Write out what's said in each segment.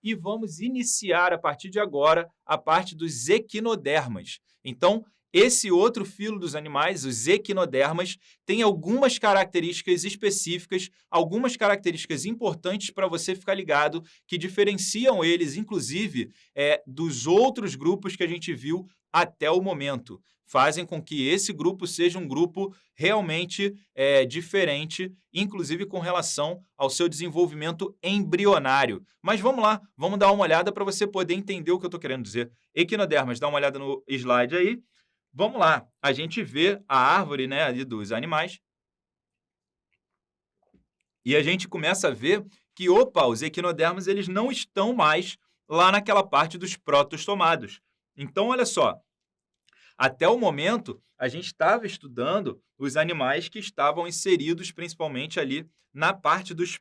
e vamos iniciar a partir de agora a parte dos equinodermas. Então, esse outro filo dos animais, os equinodermas, tem algumas características específicas, algumas características importantes para você ficar ligado, que diferenciam eles, inclusive, dos outros grupos que a gente viu até o momento. Fazem com que esse grupo seja um grupo realmente diferente, inclusive com relação ao seu desenvolvimento embrionário. Mas vamos lá, vamos dar uma olhada para você poder entender o que eu estou querendo dizer. Equinodermas, dá uma olhada no slide aí. Vamos lá, a gente vê a árvore, né, ali dos animais e a gente começa a ver que, os equinodermas eles não estão mais lá naquela parte dos protostomados. Então, olha só, até o momento, a gente estava estudando os animais que estavam inseridos principalmente ali na parte dos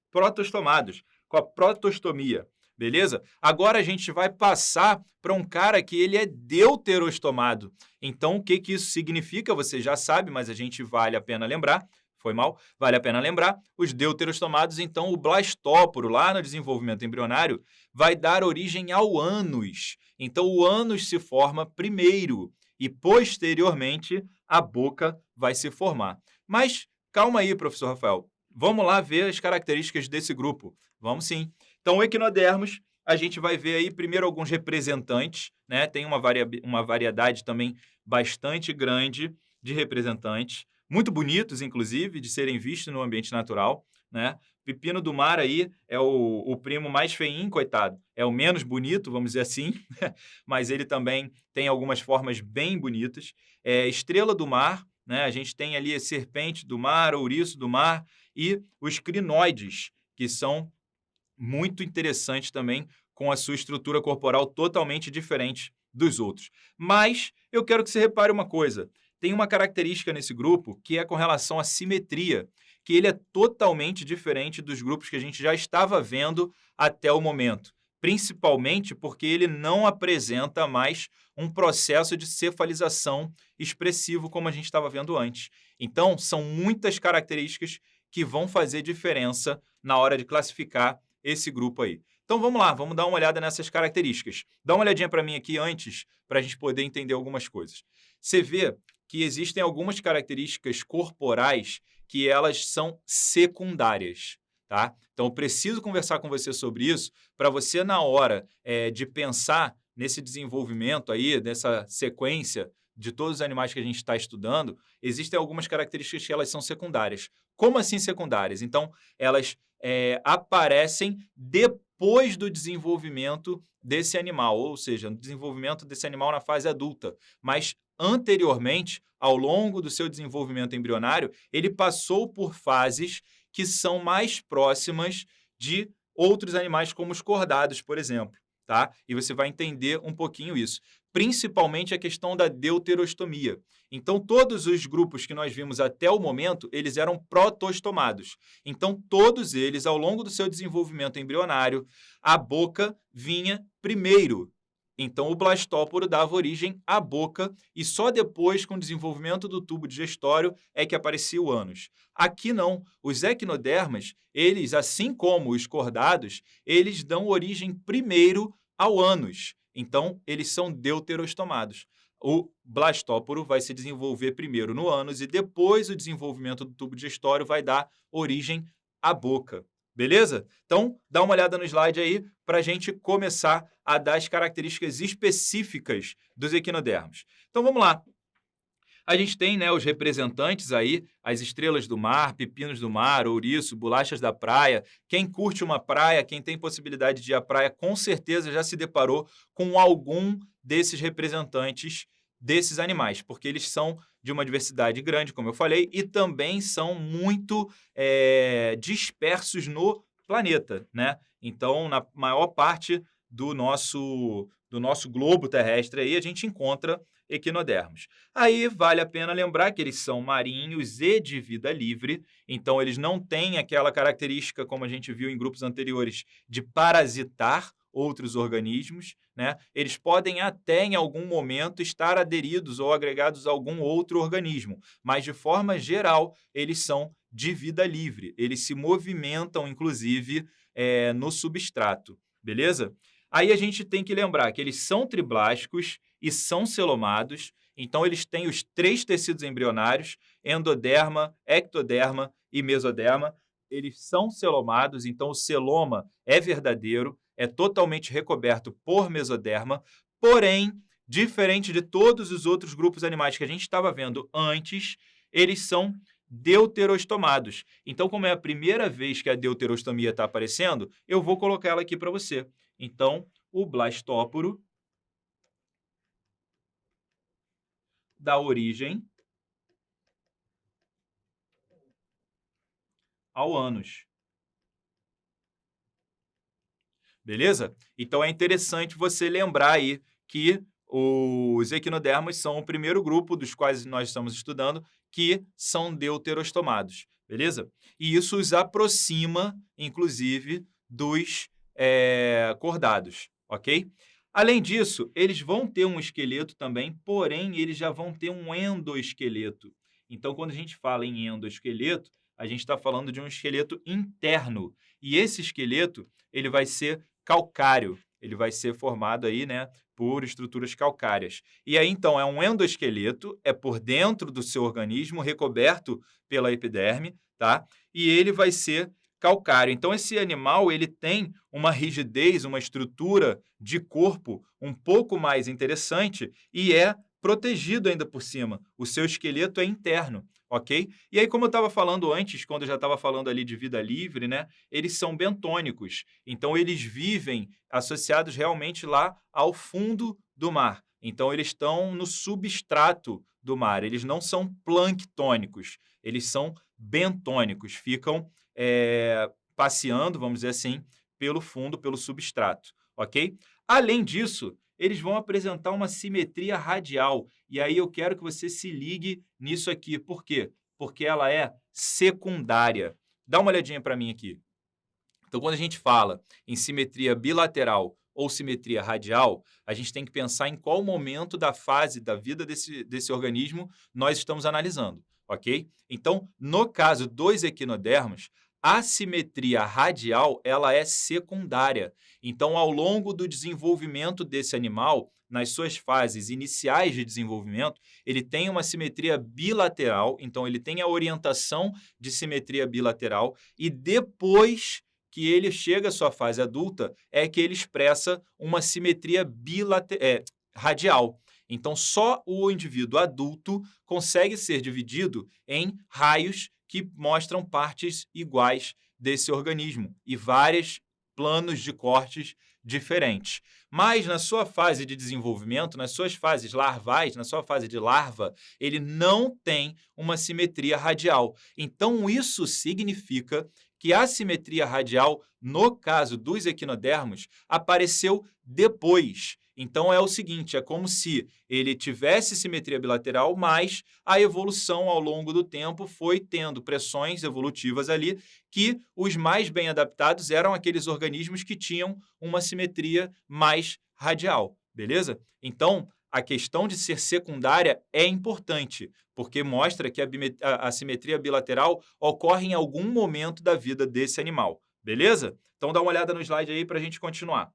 protostomados, com a protostomia, beleza? Agora a gente vai passar para um cara que ele é deuterostomado. Então, o que isso significa? Você já sabe, mas a gente vale a pena lembrar. Foi mal? Vale a pena lembrar. Os deuterostomados, então, o blastóporo, lá no desenvolvimento embrionário, vai dar origem ao ânus. Então, o ânus se forma primeiro e, posteriormente, a boca vai se formar. Mas, calma aí, professor Rafael. Vamos lá ver as características desse grupo. Vamos sim. Então, o equinodermos, a gente vai ver aí primeiro alguns representantes, né? Tem uma variedade também bastante grande de representantes, muito bonitos, inclusive, de serem vistos no ambiente natural, né? Pepino do mar aí é o primo mais feinho, coitado. É o menos bonito, vamos dizer assim, mas ele também tem algumas formas bem bonitas. Estrela do mar, né? A gente tem ali a serpente do mar, ouriço do mar e os crinoides, que são muito interessantes também, com a sua estrutura corporal totalmente diferente dos outros. Mas eu quero que você repare uma coisa. Tem uma característica nesse grupo que é com relação à simetria, que ele é totalmente diferente dos grupos que a gente já estava vendo até o momento, principalmente porque ele não apresenta mais um processo de cefalização expressivo como a gente estava vendo antes. Então, são muitas características que vão fazer diferença na hora de classificar esse grupo aí. Então, vamos lá, vamos dar uma olhada nessas características. Dá uma olhadinha para mim aqui antes, para a gente poder entender algumas coisas. Você vê que existem algumas características corporais que elas são secundárias, tá? Então, eu preciso conversar com você sobre isso para você, na hora de pensar nesse desenvolvimento aí, dessa sequência de todos os animais que a gente está estudando, existem algumas características que elas são secundárias. Como assim secundárias? Então, elas aparecem depois do desenvolvimento desse animal, ou seja, no desenvolvimento desse animal na fase adulta, mas anteriormente, ao longo do seu desenvolvimento embrionário, ele passou por fases que são mais próximas de outros animais, como os cordados, por exemplo, tá? E você vai entender um pouquinho isso. Principalmente a questão da deuterostomia. Então, todos os grupos que nós vimos até o momento, eles eram protostomados. Então, todos eles, ao longo do seu desenvolvimento embrionário, a boca vinha primeiro. Então, o blastóporo dava origem à boca e só depois, com o desenvolvimento do tubo digestório, é que aparecia o ânus. Aqui não. Os equinodermas, eles, assim como os cordados, eles dão origem primeiro ao ânus. Então, eles são deuterostomados. O blastóporo vai se desenvolver primeiro no ânus e depois o desenvolvimento do tubo digestório vai dar origem à boca. Beleza? Então, dá uma olhada no slide aí para a gente começar a dar as características específicas dos equinodermos. Então, vamos lá. A gente tem, né, os representantes aí, as estrelas do mar, pepinos do mar, ouriço, bolachas da praia. Quem curte uma praia, quem tem possibilidade de ir à praia, com certeza já se deparou com algum desses representantes desses animais, porque eles são de uma diversidade grande, como eu falei, e também são muito dispersos no planeta, né? Então, na maior parte do nosso globo terrestre aí, a gente encontra equinodermos. Aí vale a pena lembrar que eles são marinhos e de vida livre, então eles não têm aquela característica, como a gente viu em grupos anteriores, de parasitar outros organismos, né? Eles podem até, em algum momento, estar aderidos ou agregados a algum outro organismo, mas, de forma geral, eles são de vida livre. Eles se movimentam, inclusive, no substrato, beleza? Aí a gente tem que lembrar que eles são triblásticos e são celomados, então eles têm os 3 tecidos embrionários, endoderma, ectoderma e mesoderma. Eles são celomados, então o celoma é verdadeiro, é totalmente recoberto por mesoderma, porém, diferente de todos os outros grupos animais que a gente estava vendo antes, eles são deuterostomados. Então, como é a primeira vez que a deuterostomia está aparecendo, eu vou colocar ela aqui para você. Então, o blastóporo dá origem ao ânus. Beleza? Então é interessante você lembrar aí que os equinodermos são o primeiro grupo dos quais nós estamos estudando que são deuterostomados, beleza? E isso os aproxima, inclusive, dos cordados, ok? Além disso, eles vão ter um esqueleto também, porém, eles já vão ter um endoesqueleto. Então, quando a gente fala em endoesqueleto, a gente está falando de um esqueleto interno. E esse esqueleto, ele vai ser calcário. Ele vai ser formado aí, né, por estruturas calcárias. E aí, então, é um endoesqueleto, é por dentro do seu organismo, recoberto pela epiderme, tá? E ele vai ser calcário. Então, esse animal, ele tem uma rigidez, uma estrutura de corpo um pouco mais interessante e é protegido ainda por cima. O seu esqueleto é interno, ok? E aí, como eu estava falando antes, quando eu já estava falando ali de vida livre, né? Eles são bentônicos. Então, eles vivem associados realmente lá ao fundo do mar. Então, eles estão no substrato do mar. Eles não são planctônicos. Eles são bentônicos. Ficam passeando, vamos dizer assim, pelo fundo, pelo substrato, ok? Além disso, eles vão apresentar uma simetria radial. E aí eu quero que você se ligue nisso aqui. Por quê? Porque ela é secundária. Dá uma olhadinha para mim aqui. Então, quando a gente fala em simetria bilateral ou simetria radial, a gente tem que pensar em qual momento da fase da vida desse organismo nós estamos analisando, ok? Então, no caso dos equinodermos, a simetria radial ela é secundária. Então, ao longo do desenvolvimento desse animal, nas suas fases iniciais de desenvolvimento, ele tem uma simetria bilateral, então ele tem a orientação de simetria bilateral, e depois que ele chega à sua fase adulta, é que ele expressa uma simetria radial. Então, só o indivíduo adulto consegue ser dividido em raios que mostram partes iguais desse organismo e vários planos de cortes diferentes. Mas na sua fase de desenvolvimento, nas suas fases larvais, na sua fase de larva, ele não tem uma simetria radial. Então, isso significa que a simetria radial, no caso dos equinodermos, apareceu depois. Então, é o seguinte, é como se ele tivesse simetria bilateral, mas a evolução ao longo do tempo foi tendo pressões evolutivas ali que os mais bem adaptados eram aqueles organismos que tinham uma simetria mais radial, beleza? Então, a questão de ser secundária é importante, porque mostra que a simetria bilateral ocorre em algum momento da vida desse animal, beleza? Então, dá uma olhada no slide aí para a gente continuar.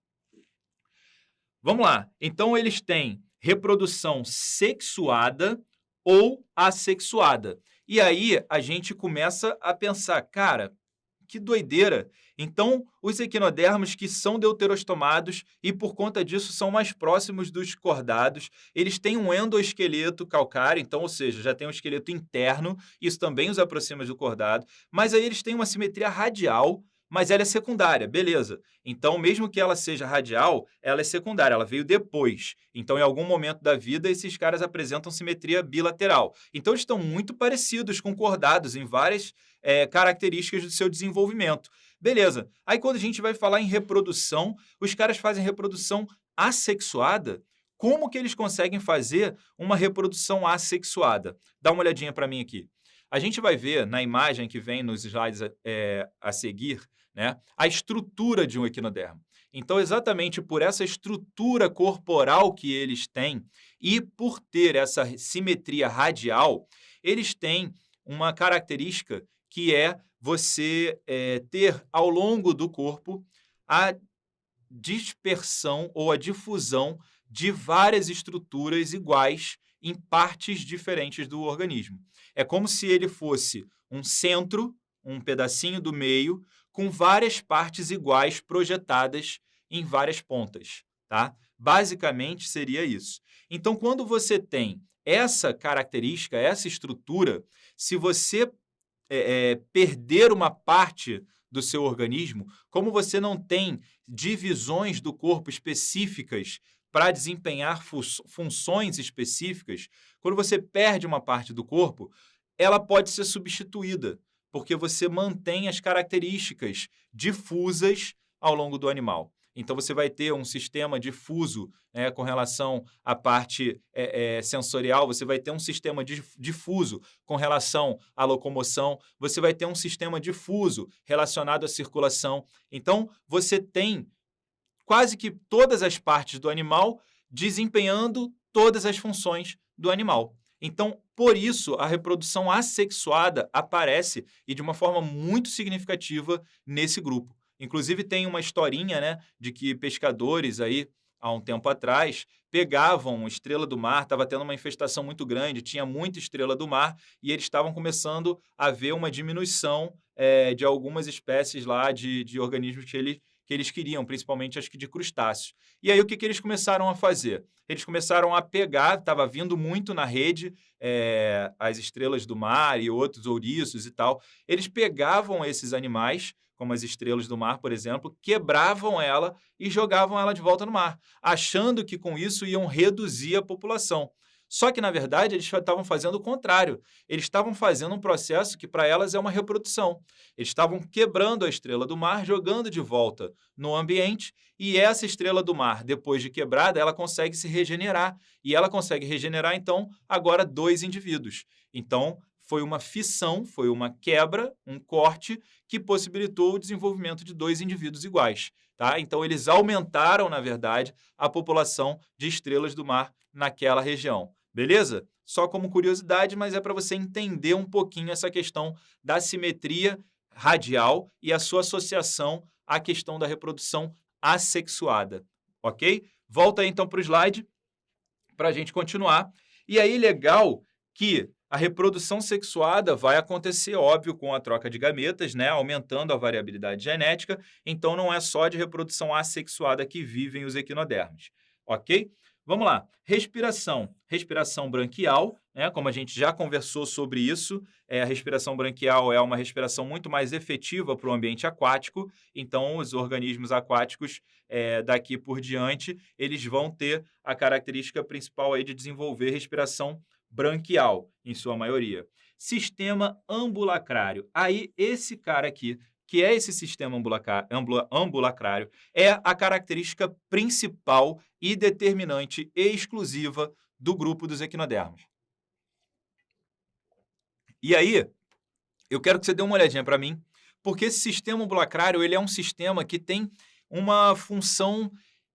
Vamos lá. Então, eles têm reprodução sexuada ou assexuada. E aí, a gente começa a pensar, cara, que doideira! Então, os equinodermos que são deuterostomados e, por conta disso, são mais próximos dos cordados, eles têm um endoesqueleto calcário, então, ou seja, já tem um esqueleto interno, isso também os aproxima do cordado, mas aí eles têm uma simetria radial, mas ela é secundária, beleza. Então, mesmo que ela seja radial, ela é secundária, ela veio depois. Então, em algum momento da vida, esses caras apresentam simetria bilateral. Então, eles estão muito parecidos com cordados em várias características do seu desenvolvimento. Beleza. Aí, quando a gente vai falar em reprodução, os caras fazem reprodução assexuada. Como que eles conseguem fazer uma reprodução assexuada? Dá uma olhadinha para mim aqui. A gente vai ver na imagem que vem nos slides a seguir, né, a estrutura de um equinodermo. Então, exatamente por essa estrutura corporal que eles têm e por ter essa simetria radial, eles têm uma característica que é você ter ao longo do corpo a dispersão ou a difusão de várias estruturas iguais em partes diferentes do organismo. É como se ele fosse um centro, um pedacinho do meio, com várias partes iguais projetadas em várias pontas, tá? Basicamente seria isso. Então, quando você tem essa característica, essa estrutura, se você perder uma parte do seu organismo, como você não tem divisões do corpo específicas para desempenhar funções específicas, quando você perde uma parte do corpo, ela pode ser substituída, porque você mantém as características difusas ao longo do animal. Então, você vai ter um sistema difuso com relação à parte sensorial, você vai ter um sistema difuso com relação à locomoção, você vai ter um sistema difuso relacionado à circulação. Então, você tem quase que todas as partes do animal desempenhando todas as funções do animal. Então, por isso, a reprodução assexuada aparece e de uma forma muito significativa nesse grupo. Inclusive, tem uma historinha, né, de que pescadores aí, há um tempo atrás, pegavam estrela do mar, estava tendo uma infestação muito grande, tinha muita estrela do mar, e eles estavam começando a ver uma diminuição de algumas espécies lá de organismos que eles queriam, principalmente acho que de crustáceos. E aí o que eles começaram a fazer? Eles começaram a pegar, estava vindo muito na rede, as estrelas do mar e outros ouriços e tal. Eles pegavam esses animais, como as estrelas do mar, por exemplo, quebravam ela e jogavam ela de volta no mar, achando que com isso iam reduzir a população. Só que, na verdade, eles estavam fazendo o contrário. Eles estavam fazendo um processo que, para elas, é uma reprodução. Eles estavam quebrando a estrela do mar, jogando de volta no ambiente, e essa estrela do mar, depois de quebrada, ela consegue se regenerar. E ela consegue regenerar, então, agora 2 indivíduos. Então, foi uma fissão, foi uma quebra, um corte, que possibilitou o desenvolvimento de 2 indivíduos iguais. Tá? Então, eles aumentaram, na verdade, a população de estrelas do mar naquela região. Beleza? Só como curiosidade, mas é para você entender um pouquinho essa questão da simetria radial e a sua associação à questão da reprodução assexuada. Ok? Volta aí então para o slide para a gente continuar. E aí, legal que a reprodução sexuada vai acontecer, óbvio, com a troca de gametas, né, aumentando a variabilidade genética. Então, não é só de reprodução assexuada que vivem os equinodermos. Ok? Vamos lá. Respiração. Respiração branquial, né, como a gente já conversou sobre isso, a respiração branquial é uma respiração muito mais efetiva para o ambiente aquático. Então, os organismos aquáticos, daqui por diante, eles vão ter a característica principal aí de desenvolver respiração branquial, em sua maioria. Sistema ambulacrário. Aí, esse cara aqui, que é esse sistema ambulacrário, é a característica principal e determinante e exclusiva do grupo dos equinodermos. E aí, eu quero que você dê uma olhadinha para mim, porque esse sistema ambulacrário ele é um sistema que tem uma função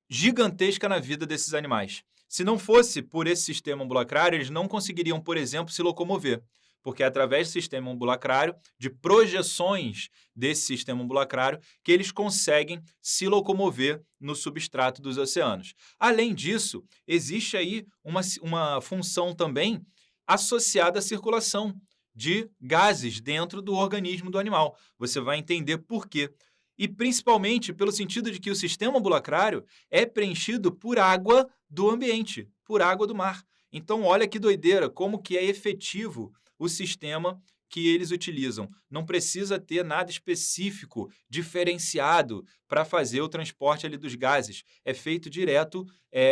gigantesca na vida desses animais. Se não fosse por esse sistema ambulacrário, eles não conseguiriam, por exemplo, se locomover, porque é através do sistema ambulacrário, de projeções desse sistema ambulacrário, que eles conseguem se locomover no substrato dos oceanos. Além disso, existe aí uma função também associada à circulação de gases dentro do organismo do animal. Você vai entender por quê. E principalmente pelo sentido de que o sistema ambulacrário é preenchido por água do ambiente, por água do mar. Então, olha que doideira, como que é efetivo o sistema que eles utilizam. Não precisa ter nada específico, diferenciado para fazer o transporte ali dos gases. É feito direto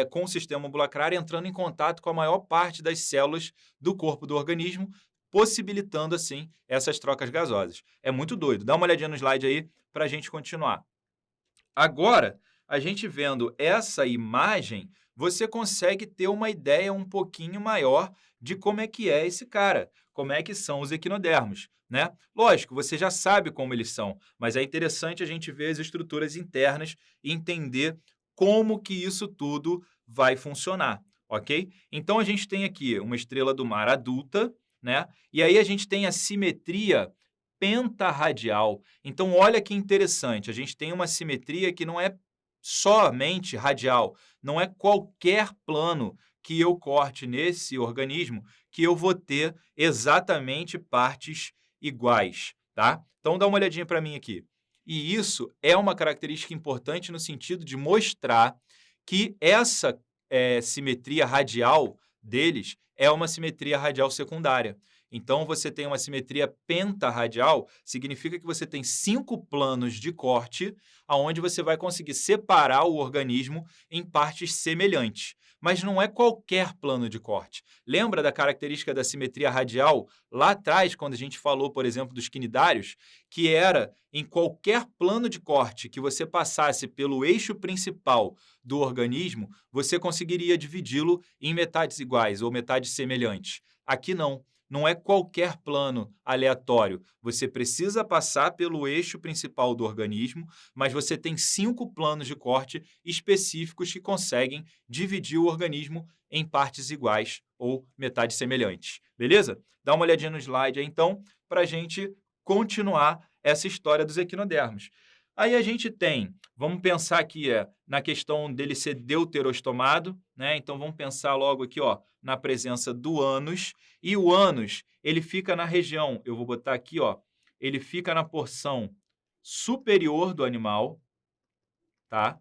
com o sistema ambulacrário, entrando em contato com a maior parte das células do corpo do organismo, possibilitando, assim, essas trocas gasosas. É muito doido. Dá uma olhadinha no slide aí para a gente continuar. Agora, a gente vendo essa imagem, você consegue ter uma ideia um pouquinho maior de como é que é esse cara, como é que são os equinodermos, né? Lógico, você já sabe como eles são, mas é interessante a gente ver as estruturas internas e entender como que isso tudo vai funcionar, ok? Então, a gente tem aqui uma estrela do mar adulta, né? E aí a gente tem a simetria pentarradial. Então, olha que interessante, a gente tem uma simetria que não é somente radial, não é qualquer plano que eu corte nesse organismo que eu vou ter exatamente partes iguais, tá? Então, dá uma olhadinha para mim aqui. E isso é uma característica importante no sentido de mostrar que essa simetria radial deles é uma simetria radial secundária. Então, você tem uma simetria pentarradial, significa que você tem 5 planos de corte, onde você vai conseguir separar o organismo em partes semelhantes. Mas não é qualquer plano de corte. Lembra da característica da simetria radial lá atrás, quando a gente falou, por exemplo, dos quinidários, que era em qualquer plano de corte que você passasse pelo eixo principal do organismo, você conseguiria dividi-lo em metades iguais ou metades semelhantes. Aqui não. Não é qualquer plano aleatório. Você precisa passar pelo eixo principal do organismo, mas você tem 5 planos de corte específicos que conseguem dividir o organismo em partes iguais ou metades semelhantes. Beleza? Dá uma olhadinha no slide aí, então, para a gente continuar essa história dos equinodermos. Aí a gente tem, vamos pensar aqui na questão dele ser deuterostomado, né? Então vamos pensar logo aqui, ó, na presença do ânus, e o ânus, ele fica na região, eu vou botar aqui, ó, ele fica na porção superior do animal, tá?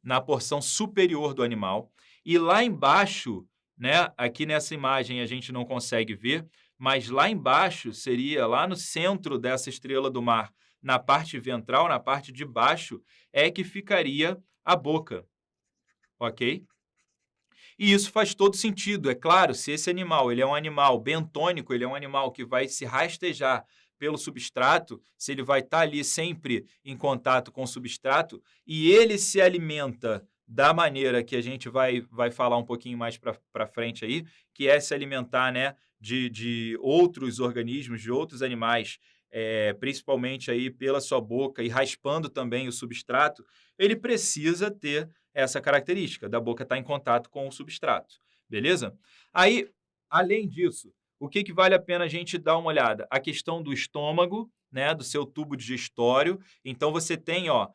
Na porção superior do animal, e lá embaixo, né, aqui nessa imagem a gente não consegue ver, mas lá embaixo seria lá no centro dessa estrela do mar, na parte ventral, na parte de baixo, é que ficaria a boca, ok? E isso faz todo sentido. É claro, se esse animal ele é um animal bentônico, ele é um animal que vai se rastejar pelo substrato, se ele vai estar ali sempre em contato com o substrato, e ele se alimenta da maneira que a gente vai falar um pouquinho mais para frente aí, que é se alimentar, né, de outros organismos, de outros animais, principalmente aí pela sua boca e raspando também o substrato, ele precisa ter essa característica da boca estar em contato com o substrato, beleza? Aí, além disso, o que vale a pena a gente dar uma olhada? A questão do estômago, né, do seu tubo digestório. Então, você tem, ó,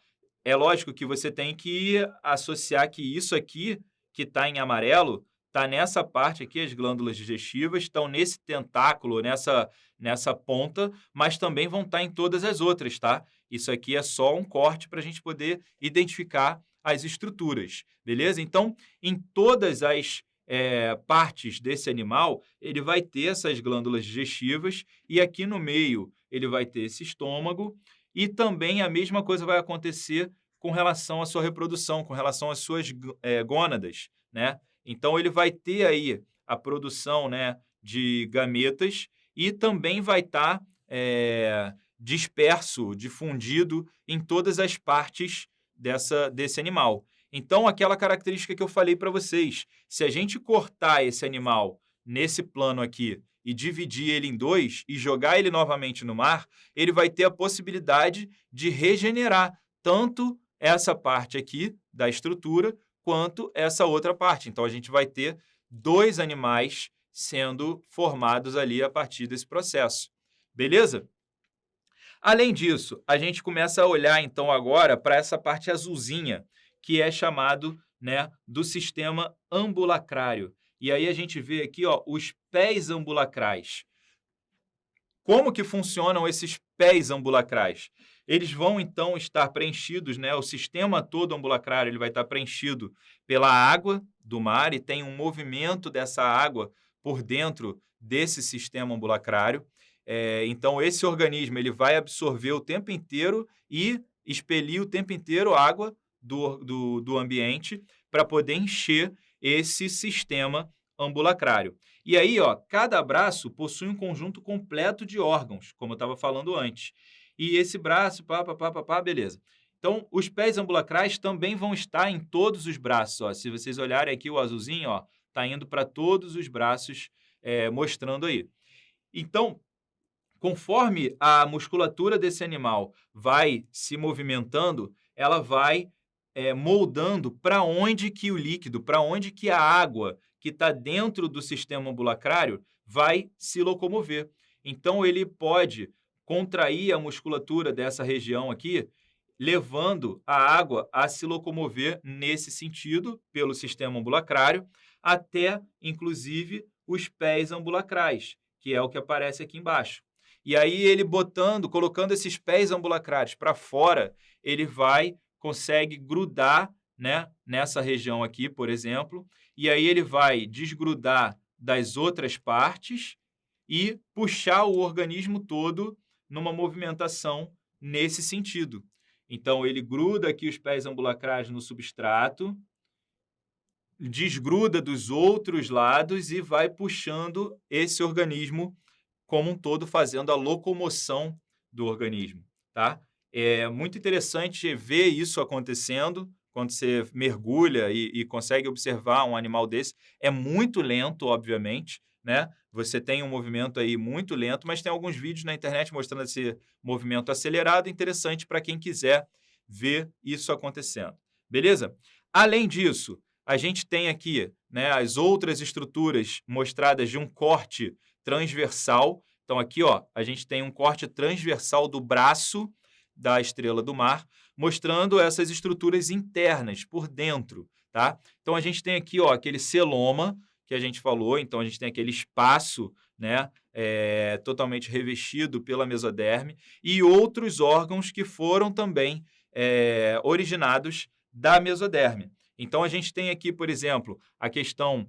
é lógico que você tem que associar que isso aqui, que está em amarelo, está nessa parte aqui, as glândulas digestivas estão nesse tentáculo, nessa ponta, mas também vão estar em todas as outras, tá? Isso aqui é só um corte para a gente poder identificar as estruturas, beleza? Então, em todas as partes desse animal, ele vai ter essas glândulas digestivas e aqui no meio ele vai ter esse estômago e também a mesma coisa vai acontecer com relação à sua reprodução, com relação às suas gônadas, né? Então, ele vai ter aí a produção, né, de gametas e também vai estar disperso, difundido em todas as partes desse animal. Então, aquela característica que eu falei para vocês, se a gente cortar esse animal nesse plano aqui e dividir ele em 2 e jogar ele novamente no mar, ele vai ter a possibilidade de regenerar tanto essa parte aqui da estrutura quanto essa outra parte. Então, a gente vai ter 2 animais sendo formados ali a partir desse processo. Beleza? Além disso, a gente começa a olhar, então, agora para essa parte azulzinha, que é chamado, né, do sistema ambulacrário. E aí a gente vê aqui, ó, os pés ambulacrais. Como que funcionam esses pés ambulacrais? Eles vão, então, estar preenchidos, né, o sistema todo ambulacrário ele vai estar preenchido pela água do mar e tem um movimento dessa água por dentro desse sistema ambulacrário. Então, esse organismo ele vai absorver o tempo inteiro e expelir o tempo inteiro água do ambiente para poder encher esse sistema ambulacrário. E aí, ó, cada braço possui um conjunto completo de órgãos, como eu estava falando antes. E esse braço, beleza. Então, os pés ambulacrais também vão estar em todos os braços. Ó. Se vocês olharem aqui o azulzinho, ó, está indo para todos os braços, mostrando aí. Então, conforme a musculatura desse animal vai se movimentando, ela vai moldando para onde que o líquido, para onde que a água que está dentro do sistema ambulacrário vai se locomover. Então, ele pode contrair a musculatura dessa região aqui, levando a água a se locomover nesse sentido, pelo sistema ambulacrário, até, inclusive, os pés ambulacrais, que é o que aparece aqui embaixo. E aí ele colocando esses pés ambulacrais para fora, ele consegue grudar, né, nessa região aqui, por exemplo, e aí ele vai desgrudar das outras partes e puxar o organismo todo numa movimentação nesse sentido. Então, ele gruda aqui os pés ambulacrais no substrato, desgruda dos outros lados e vai puxando esse organismo como um todo, fazendo a locomoção do organismo, tá? É muito interessante ver isso acontecendo quando você mergulha e consegue observar um animal desse. É muito lento, obviamente, né? Você tem um movimento aí muito lento, mas tem alguns vídeos na internet mostrando esse movimento acelerado, interessante para quem quiser ver isso acontecendo. Beleza? Além disso, a gente tem aqui, né, as outras estruturas mostradas de um corte transversal. Então, aqui, ó, a gente tem um corte transversal do braço da estrela do mar, mostrando essas estruturas internas por dentro, tá? Então, a gente tem aqui, ó, aquele celoma que a gente falou. Então, a gente tem aquele espaço, né, totalmente revestido pela mesoderme, e outros órgãos que foram também originados da mesoderme. Então, a gente tem aqui, por exemplo, a questão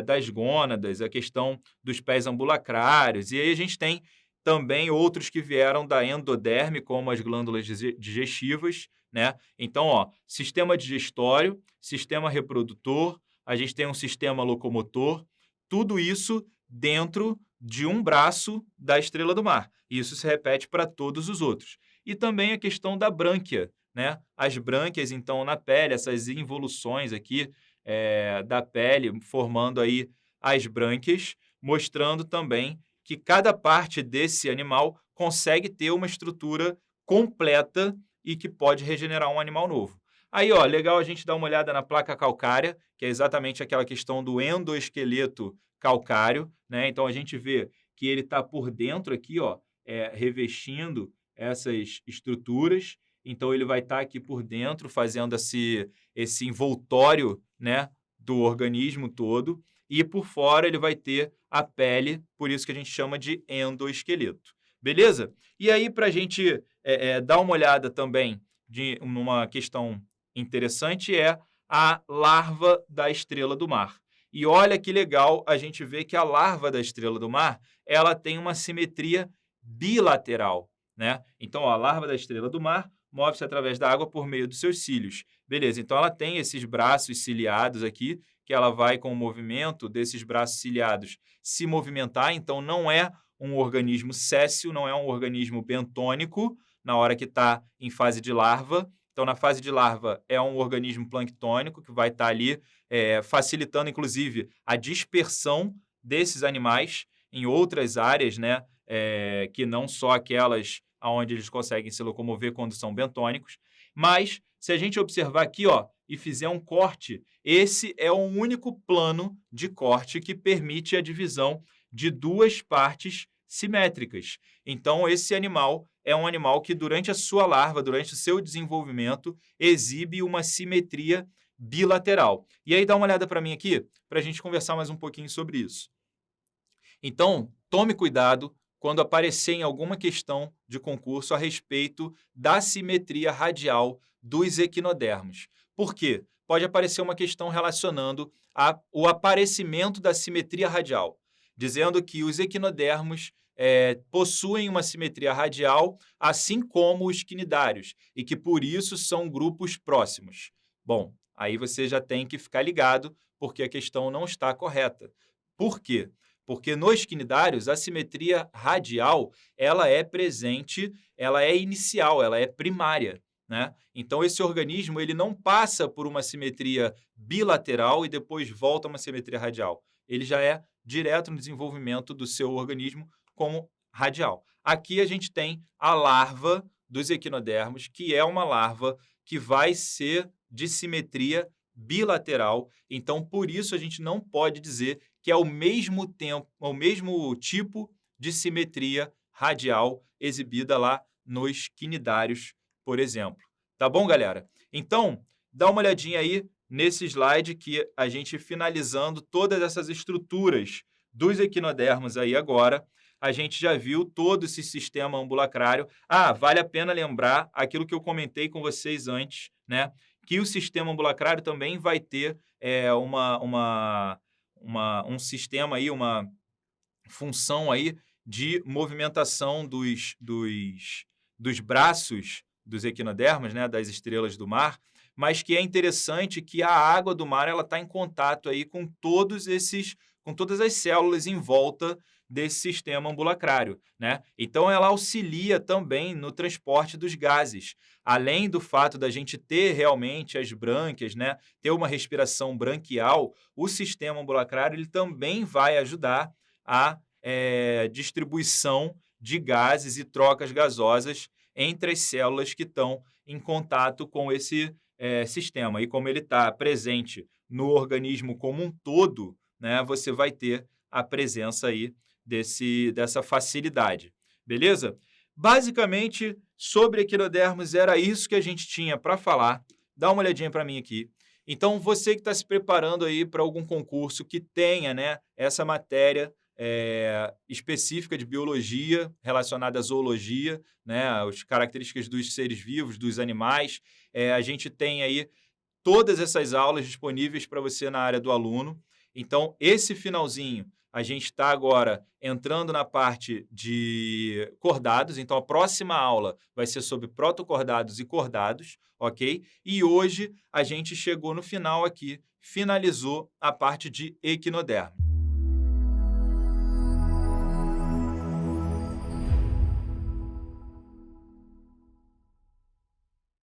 das gônadas, a questão dos pés ambulacrários, e aí a gente tem também outros que vieram da endoderme, como as glândulas digestivas, né? Então, ó, sistema digestório, sistema reprodutor, a gente tem um sistema locomotor, tudo isso dentro de um braço da estrela do mar. E isso se repete para todos os outros. E também a questão da brânquia, né? As brânquias, então, na pele, essas involuções aqui da pele, formando aí as brânquias, mostrando também que cada parte desse animal consegue ter uma estrutura completa e que pode regenerar um animal novo. Aí, ó, legal a gente dar uma olhada na placa calcária, que é exatamente aquela questão do endoesqueleto calcário, né? Então, a gente vê que ele está por dentro aqui, ó, revestindo essas estruturas. Então, ele vai estar aqui por dentro, fazendo esse envoltório, né, do organismo todo. E por fora ele vai ter a pele, por isso que a gente chama de endoesqueleto. Beleza? E aí, para a gente dar uma olhada também numa questão interessante, é a larva da estrela do mar. E olha que legal a gente vê que a larva da estrela do mar, ela tem uma simetria bilateral, né? Então, ó, a larva da estrela do mar move-se através da água por meio dos seus cílios. Beleza, então ela tem esses braços ciliados aqui, que ela vai, com o movimento desses braços ciliados, se movimentar. Então, não é um organismo séssil, não é um organismo bentônico na hora que está em fase de larva. Então, na fase de larva, é um organismo planctônico que vai estar ali facilitando, inclusive, a dispersão desses animais em outras áreas, né, que não só aquelas onde eles conseguem se locomover quando são bentônicos. Mas, se a gente observar aqui, ó, e fizer um corte, esse é o único plano de corte que permite a divisão de duas partes simétricas. Então, esse animal é um animal que, durante a sua larva, durante o seu desenvolvimento, exibe uma simetria bilateral. E aí, dá uma olhada para mim aqui, para a gente conversar mais um pouquinho sobre isso. Então, tome cuidado quando aparecer em alguma questão de concurso a respeito da simetria radial dos equinodermos. Por quê? Pode aparecer uma questão relacionando o aparecimento da simetria radial, dizendo que os equinodermos possuem uma simetria radial, assim como os quinidários, e que por isso são grupos próximos. Bom, aí você já tem que ficar ligado, porque a questão não está correta. Por quê? Porque nos quinidários, a simetria radial, ela é presente, ela é inicial, ela é primária, né? Então, esse organismo ele não passa por uma simetria bilateral e depois volta a uma simetria radial. Ele já é direto no desenvolvimento do seu organismo como radial. Aqui a gente tem a larva dos equinodermos, que é uma larva que vai ser de simetria bilateral. Então, por isso a gente não pode dizer que é o mesmo tempo, o mesmo tipo de simetria radial exibida lá nos quinidários, por exemplo. Tá bom, galera? Então, dá uma olhadinha aí nesse slide que a gente finalizando todas essas estruturas dos equinodermos aí agora, a gente já viu todo esse sistema ambulacrário. Vale a pena lembrar aquilo que eu comentei com vocês antes, né? Que o sistema ambulacrário também vai ter um sistema aí, uma função aí de movimentação dos braços dos equinodermos, né, das estrelas do mar, mas que é interessante que a água do mar ela está em contato aí com todas as células em volta desse sistema ambulacrário, né? Então ela auxilia também no transporte dos gases, além do fato da gente ter realmente as brânquias, né, ter uma respiração branquial, o sistema ambulacrário ele também vai ajudar a distribuição de gases e trocas gasosas entre as células que estão em contato com esse sistema. E como ele está presente no organismo como um todo, né, você vai ter a presença aí dessa facilidade. Beleza? Basicamente, sobre equinodermos, era isso que a gente tinha para falar. Dá uma olhadinha para mim aqui. Então, você que está se preparando aí para algum concurso que tenha, né, essa matéria específica de biologia relacionada à zoologia, né, as características dos seres vivos, dos animais. A gente tem aí todas essas aulas disponíveis para você na área do aluno. Então, esse finalzinho, a gente está agora entrando na parte de cordados. Então, a próxima aula vai ser sobre protocordados e cordados, ok? E hoje a gente chegou no final aqui, finalizou a parte de equinodermo.